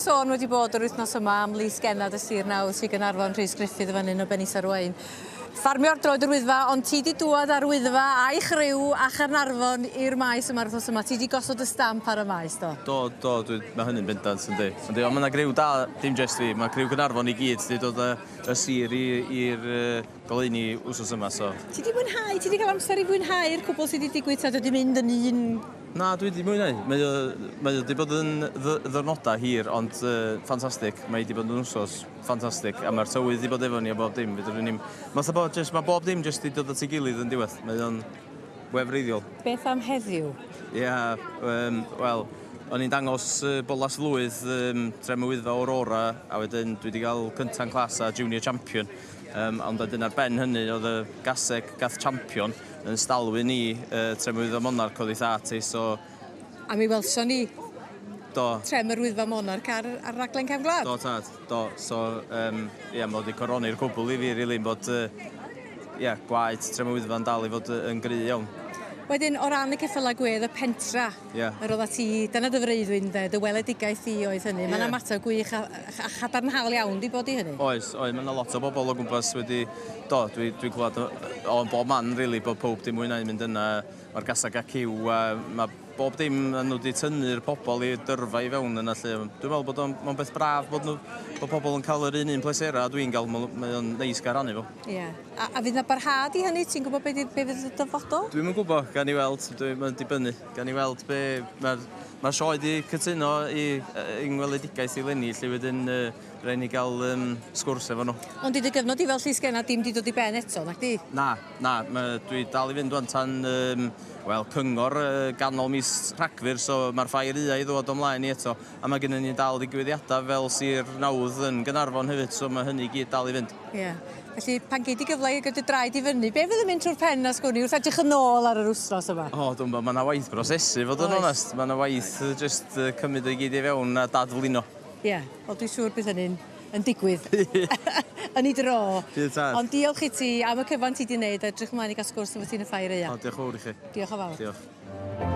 Sôn wedi bod yr wythnos yma am Llysgenad y Sioe sy'n Gaernarfon Rhys Griffith fan hyn o Benis Arwain. Ffarmio'r droed yr Wyddfa, ond ti di dŵad ar Wyddfa a'i chryw a Gaernarfon i'r maes yma'r wythnos yma. Ti di gosod y stamp ar y maes, do? Do, mae hynny'n bendant, yndi. Ond mae yna griw da, dim just fi, mae griw Gaernarfon i gyd, di dod y sir i'r goleuni wsos yma, so. Ti di mwynhau, ti di cael amser i fwynhau'r cwbl sydd wedi digwydd, ta wedi mynd yn un... Na, dwi wedi mwynhau. Mae wedi bod yn ddyrnodau hir, ond ffantastig. Mae wedi bod yn wsos ffantastig. A mae'r tywydd wedi bod efo ni a bob dim. Mae bob dim jyst wedi dod at ei gilydd yn diwedd. Mae o'n wefreiddiol. Beth am heddiw? Ie, wel, o'n i'n dangos bolas flwydd trem y Wyddfa Aurora, a wedyn dwi wedi cael cynta'n clas a junior champion. Ond wedyn ar ben hynny, oedd y gaseg gath champion yn stalwy ni trem y Wyddfa Monarch oedd ei thati, so... A mi welson ni Do. trem yr Wyddfa Monarch ar raglen Cefn Gwlad? Do, tad, do. So, ie, mae wedi coroni'r cwbl i fi, rili, bod, gwaed trem y Wyddfa'n dal i fod yn gry iawn. Wedyn, o ran y ceffylau gwedd, y pentra, yr oedd ti, dyna dy freuddwyn de, dy weledigaeth i oedd hynny. Mae'n ymateb gwych a chadarnhaol iawn di bod i hynny? Oes, mae yna lot o bobl o gwmpas wedi... Do, dwi'n clywed o'n bob man, rili, bod pob dim mwynhau mynd yna. Mae'r gasag a ciw, a mae bob dim nhw wedi tynnu'r pobl i dyrfa i fewn yna lle. Dwi'n meddwl bod o'n beth braf bod pobl yn cael yr un plesera a dwi'n cael, mae o'n neis gael rannu fo. Ie. A fydd yna barhad i hynny? Ti'n gwybod be fydd y dyfodol? Dwi'n gwybod, gan i weld, mae'n dibynnu. Gan i weld be... Mae'r sioe wedi cytuno i ngweledigaeth i Lenni, lle wedyn rhaid ni gael sgwrs efo nhw. Ond di dy gyfnod i fel Llysgenad dim di dod i ben eto, nac di? Na, dwi dal i fynd dwi'n tan cyngor ganol mis Rhagfyr, so mae'r ffair i ddod o'mlaen i eto. A mae gennym ni dal digwyddiadau fel Sir Nawdd yn Gaernarfon hefyd, so mae hynny gyd dal i fynd. Ie. Felly, pan gei di gyfle i gyda draed i fyny, be fydd yn mynd trwy'r pen a sgwni wrth edrych yn ôl ar yr wsnos yma? Dwi'n bod, mae yna waith brosesu, fod yn onest. Mae yna waith just cymryd o'i gyd i fewn a dadflino. Ie, wel dwi'n siŵr bydd hynny'n digwydd. Yn ei dro. Ond diolch i ti am y cyfan ti di wneud, edrych ymlaen i gael sgwrs efo ti'n y ffair eia. Diolch yn fawr i chi. Diolch yn fawr. Diolch.